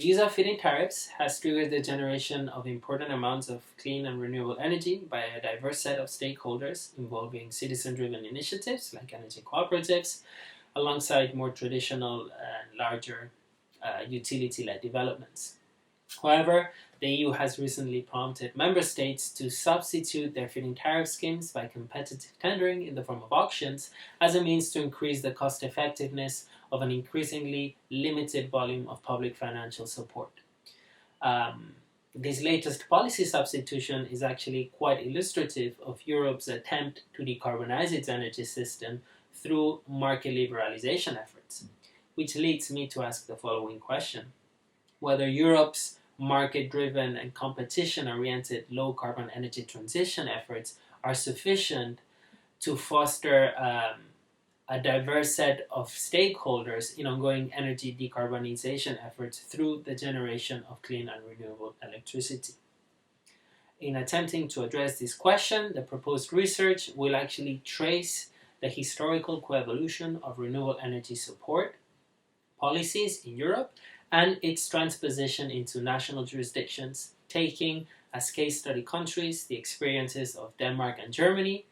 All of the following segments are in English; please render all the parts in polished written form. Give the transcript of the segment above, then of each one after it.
The use of feed-in tariffs has triggered the generation of important amounts of clean and renewable energy by a diverse set of stakeholders involving citizen-driven initiatives like energy cooperatives, alongside more traditional and larger utility-led developments. However, the EU has recently prompted member states to substitute their feed-in tariff schemes by competitive tendering in the form of auctions as a means to increase the cost-effectiveness of an increasingly limited volume of public financial support. This latest policy substitution is actually quite illustrative of Europe's attempt to decarbonize its energy system through market liberalization efforts, which leads me to ask the following question: whether Europe's market-driven and competition-oriented low-carbon energy transition efforts are sufficient to foster a diverse set of stakeholders in ongoing energy decarbonization efforts through the generation of clean and renewable electricity. In attempting to address this question, the proposed research will actually trace the historical coevolution of renewable energy support policies in Europe and its transposition into national jurisdictions, taking as case study countries the experiences of Denmark and Germany,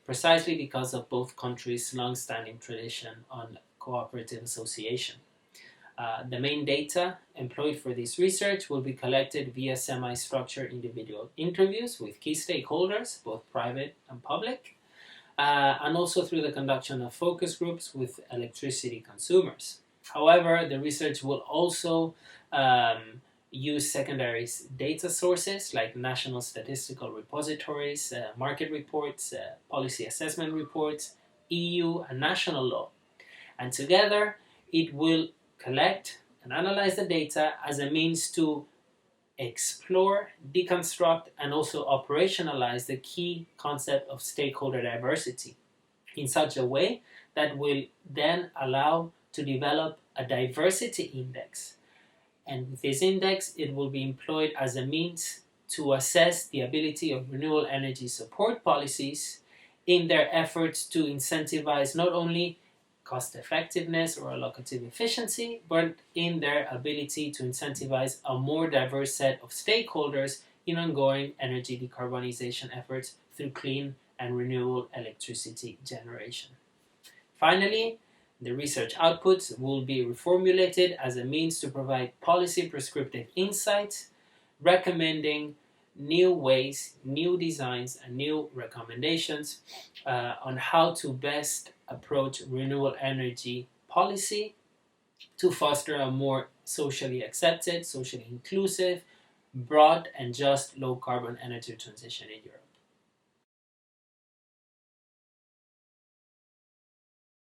precisely because of both countries' long-standing tradition on cooperative association. The main data employed for this research will be collected via semi-structured individual interviews with key stakeholders, both private and public, and also through the conduction of focus groups with electricity consumers. However, the research will also use secondary data sources like national statistical repositories, market reports, policy assessment reports, EU and national law. And together, it will collect and analyze the data as a means to explore, deconstruct, and also operationalize the key concept of stakeholder diversity in such a way that will then allow to develop a diversity index. And with this index, it will be employed as a means to assess the ability of renewable energy support policies in their efforts to incentivize not only cost effectiveness or allocative efficiency, but in their ability to incentivize a more diverse set of stakeholders in ongoing energy decarbonization efforts through clean and renewable electricity generation. Finally, the research outputs will be reformulated as a means to provide policy prescriptive insights, recommending new ways, new designs, and new recommendations on how to best approach renewable energy policy to foster a more socially accepted, socially inclusive, broad, and just low-carbon energy transition in Europe.